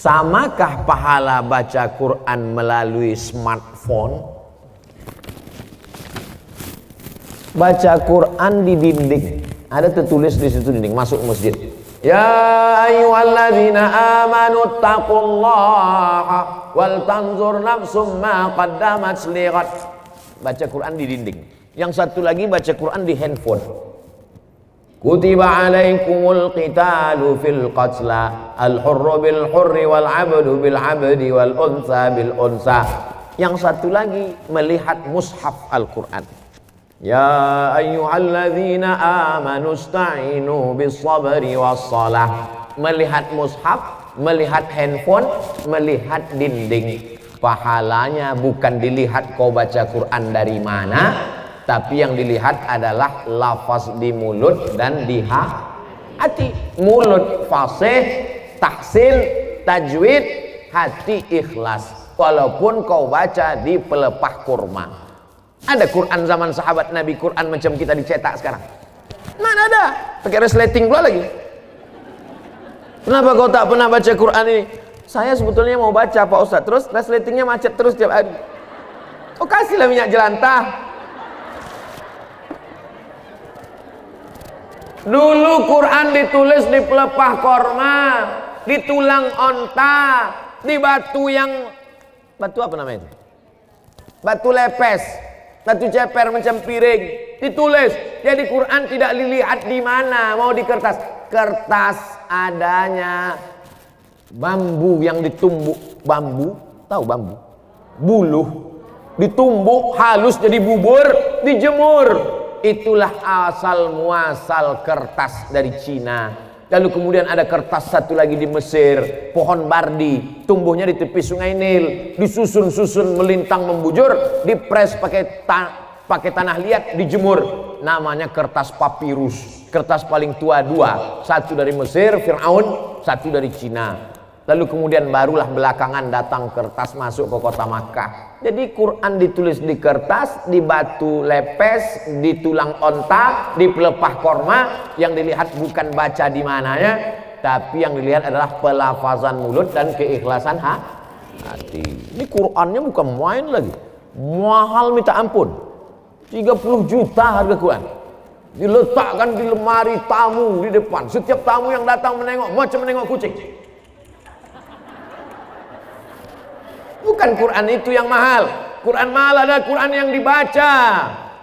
Samakah pahala baca Quran melalui smartphone? Baca Quran di dinding, ada tertulis di situ dinding, masuk masjid. Ya ayyuhalladzina amanu taqullaha wal tanzur nafsum ma qaddamat lighad. Baca Quran di dinding. Yang satu lagi baca Quran di handphone. Kutiba alaikumul qitalu fil qatla al-hurru bil hurri wal 'abdu bil 'abdi wal unsa bil unsa. Yang satu lagi melihat mushaf Al-Quran. Ya ayyuhalladzina amanu ista'inu bis sabri was salah. Melihat mushaf, melihat handphone, melihat dinding. Pahalanya bukan dilihat kau baca Quran dari mana, tapi yang dilihat adalah lafaz di mulut dan di hati. Mulut fasih, tahsin, tajwid, hati ikhlas. Walaupun kau baca di pelepah kurma. Ada Quran zaman sahabat Nabi, Quran macam kita dicetak sekarang? Mana ada? Pakai resleting pula lagi. Kenapa kau tak pernah baca Quran ini? Saya sebetulnya mau baca Pak Ustaz, terus resletingnya macet terus tiap hari. Oh, kasihlah minyak jelantah. Dulu Quran ditulis di pelepah korma, di tulang onta, di batu yang, batu apa namanya itu? Batu lepes, batu ceper macam piring, ditulis. Jadi Quran tidak dilihat di mana, mau di kertas. Kertas adanya bambu yang ditumbuk, bambu, tahu bambu? Buluh, ditumbuk halus jadi bubur, dijemur. Itulah asal muasal kertas dari Cina. Lalu kemudian ada kertas satu lagi di Mesir, pohon bardi, tumbuhnya di tepi sungai Nil, disusun-susun melintang membujur, dipres pakai tanah liat, dijemur. Namanya kertas papirus. Kertas paling tua dua, satu dari Mesir, Fir'aun, satu dari Cina. Lalu kemudian barulah belakangan datang kertas masuk ke kota Makkah. Jadi Quran ditulis di kertas, di batu lepes, di tulang onta, di pelepah korma. Yang dilihat bukan baca di mananya, tapi yang dilihat adalah pelafazan mulut dan keikhlasan hati. Ini Qurannya bukan main lagi, mahal minta ampun. 30 juta harga Quran. Diletakkan di lemari tamu di depan. Setiap tamu yang datang menengok macam menengok kucing. Bukan Quran itu yang mahal. Quran mahal adalah Quran yang dibaca.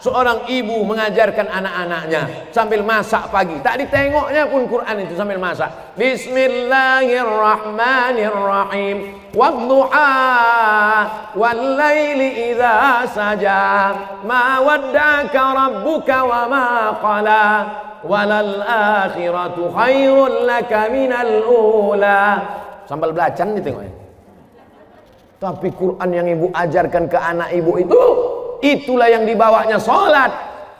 Seorang ibu mengajarkan anak-anaknya sambil masak pagi. Tak ditengoknya pun Quran itu sambil masak. Bismillahirrahmanirrahim. Wadduha wallaili idza saja. Ma wadda'aka rabbuka wa ma qala. Walal akhiratu khairul laka minal ula. Sambal belacan ditengoknya. Tapi Quran yang ibu ajarkan ke anak ibu itu, itulah yang dibawanya sholat.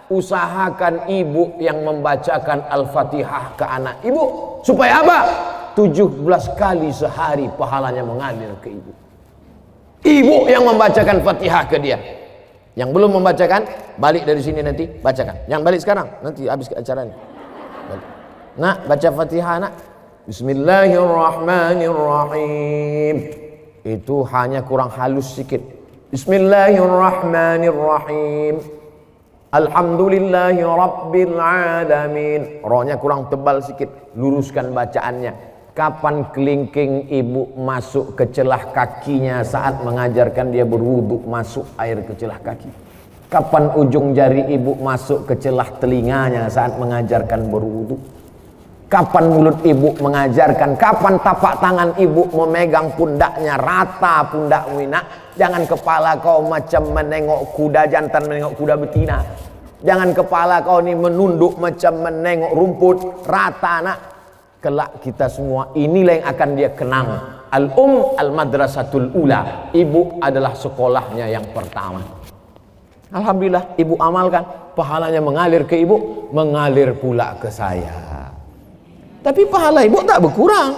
Usahakan ibu yang membacakan Al-Fatihah ke anak ibu. Supaya apa? 17 kali sehari pahalanya mengalir ke ibu. Ibu yang membacakan Fatihah ke dia. Yang belum membacakan, balik dari sini nanti, bacakan. Yang balik sekarang, nanti habis ke acara ini. Nak, baca Fatihah nak. Bismillahirrahmanirrahim. Itu hanya kurang halus sedikit. Bismillahirrahmanirrahim. Alhamdulillahi rabbil alamin. Rohnya kurang tebal sedikit. Luruskan bacaannya. Kapan kelingking ibu masuk ke celah kakinya saat mengajarkan dia berwudu, masuk air ke celah kaki? Kapan ujung jari ibu masuk ke celah telinganya saat mengajarkan berwudu? Kapan mulut ibu mengajarkan? Kapan tapak tangan ibu memegang pundaknya, rata pundakmu nak? Jangan kepala kau macam menengok kuda jantan, menengok kuda betina. Jangan kepala kau ni menunduk macam menengok rumput, rata nak. Kelak kita semua inilah yang akan dia kenang. Al-madrasatul ula. Ibu adalah sekolahnya yang pertama. Alhamdulillah ibu amalkan, pahalanya mengalir ke ibu, mengalir pula ke saya. Tapi pahala ibu tak berkurang.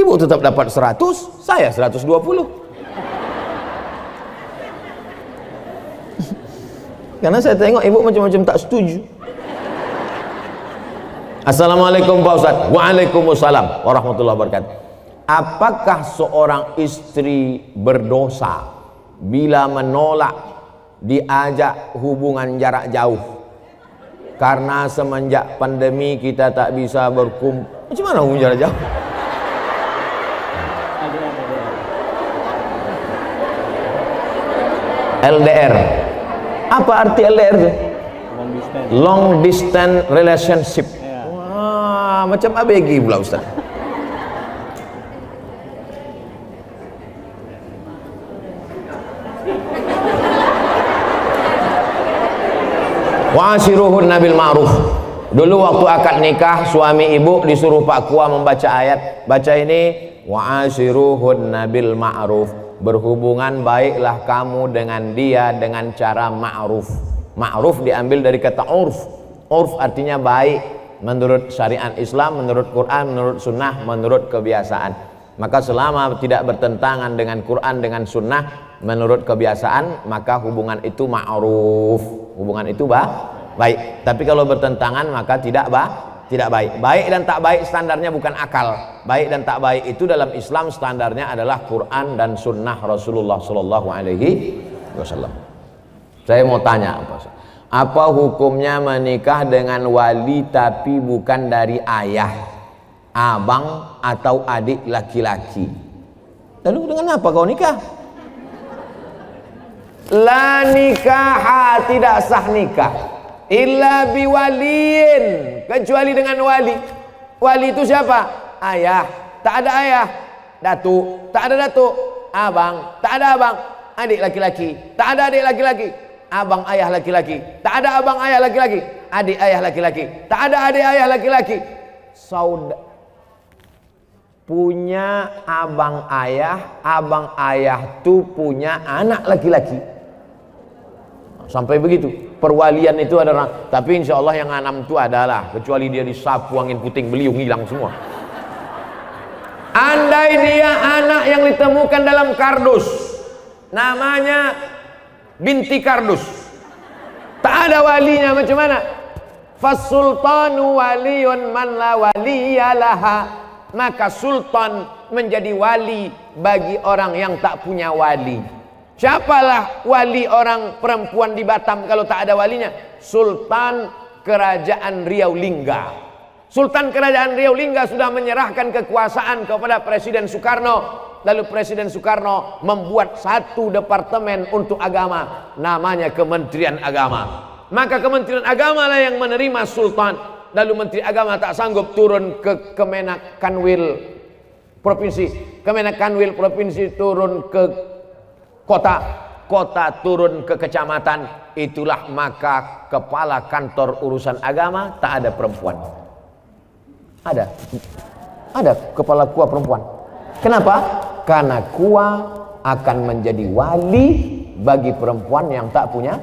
Ibu tetap dapat 100, saya 120. Karena saya tengok ibu macam-macam tak setuju. Assalamualaikum Pak Ustaz. Waalaikumsalam warahmatullahi wabarakatuh. apakah seorang istri berdosa bila menolak diajak hubungan jarak jauh? Karena semenjak pandemi kita tak bisa berkumpul. Macam mana hubungan jarak jauh? LDR. Apa arti LDR? Long distance relationship. Wah, macam ABG pula Ustaz. Wa'ashiruhun nabil ma'ruf. Dulu waktu akad nikah, suami ibu disuruh Pak Kua membaca ayat. Baca ini, wa'ashiruhun nabil ma'ruf. Berhubungan baiklah kamu dengan dia dengan cara ma'ruf. Ma'ruf diambil dari kata urf. Urf artinya baik menurut syariat Islam, menurut Quran, menurut sunnah, menurut kebiasaan. Maka selama tidak bertentangan dengan Quran, dengan sunnah, menurut kebiasaan, maka hubungan itu ma'ruf. Hubungan itu baik. Tapi kalau bertentangan maka tidak baik. Baik dan tak baik standarnya bukan akal. Baik dan tak baik itu dalam Islam standarnya adalah Quran dan sunnah Rasulullah Sallallahu Alaihi Wasallam. Saya mau tanya, apa hukumnya menikah dengan wali tapi bukan dari ayah, abang atau adik laki-laki? Lalu dengan apa kau nikah? La nikaha, tidak sah nikah illa biwaliin, kecuali dengan wali. Wali itu siapa? Ayah, tak ada ayah. Datuk, tak ada datuk. Abang, tak ada abang. Adik laki-laki, tak ada adik laki-laki. Abang ayah laki-laki, tak ada abang ayah laki-laki. Adik ayah laki-laki, tak ada adik ayah laki-laki. Saudara punya abang ayah tuh punya anak laki-laki. Sampai begitu. Perwalian itu ada orang, tapi insya Allah yang 6 itu adalah, kecuali dia disapu angin puting beliung hilang semua. Andai dia anak yang ditemukan dalam kardus, namanya binti kardus, tak ada walinya, macam mana? Fasultanu waliyun man la waliyalaha. Maka sultan menjadi wali bagi orang yang tak punya wali. Siapalah wali orang perempuan di Batam kalau tak ada walinya? Sultan Kerajaan Riau Lingga. Sultan Kerajaan Riau Lingga sudah menyerahkan kekuasaan kepada Presiden Soekarno. Lalu Presiden Soekarno membuat satu departemen untuk agama, namanya Kementerian Agama. Maka Kementerian Agama lah yang menerima sultan. Lalu Menteri Agama tak sanggup turun ke Kemenak Kanwil Provinsi, Kemenak Kanwil Provinsi turun ke kota, kota turun ke kecamatan. Itulah maka kepala kantor urusan agama tak ada perempuan. Ada kepala KUA perempuan. Kenapa? Karena KUA akan menjadi wali bagi perempuan yang tak punya.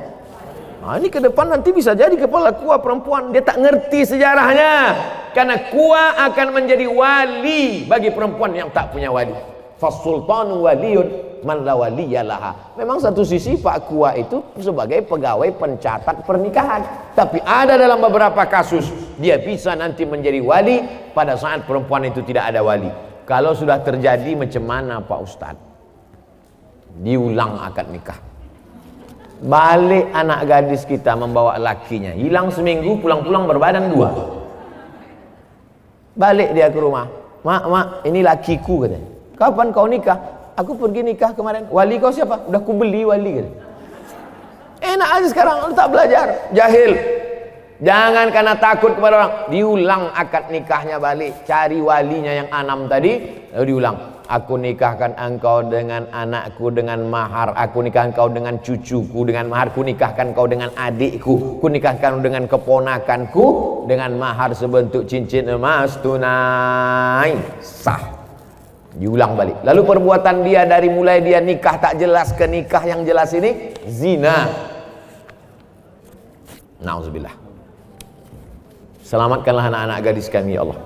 Nah, ini ke depan nanti bisa jadi kepala KUA perempuan. Dia tak ngerti sejarahnya. Karena KUA akan menjadi wali bagi perempuan yang tak punya wali. Fasultanu waliyun man la waliyalaha. Memang satu sisi Pak KUA itu sebagai pegawai pencatat pernikahan. Tapi ada dalam beberapa kasus dia bisa nanti menjadi wali pada saat perempuan itu tidak ada wali. Kalau sudah terjadi macam mana Pak Ustadz? Diulang akad nikah. Balik anak gadis kita membawa lakinya, hilang seminggu, pulang-pulang berbadan 2. Balik dia ke rumah, mak, ini lakiku katanya. Kapan kau nikah? Aku pergi nikah kemarin. Wali kau siapa? Udah ku beli wali katanya. Enak aja sekarang, lu tak belajar, jahil. Jangan karena takut kepada orang, diulang akad nikahnya balik, cari walinya yang 6 tadi, lalu diulang. Aku nikahkan engkau dengan anakku dengan mahar, aku nikahkan kau dengan cucuku dengan mahar, ku nikahkan kau dengan adikku, ku nikahkan dengan keponakanku dengan mahar sebentuk cincin emas tunai. Sah. Diulang balik. Lalu perbuatan dia dari mulai dia nikah tak jelas ke nikah yang jelas ini zina. Nauzubillah. Selamatkanlah anak-anak gadis kami ya Allah.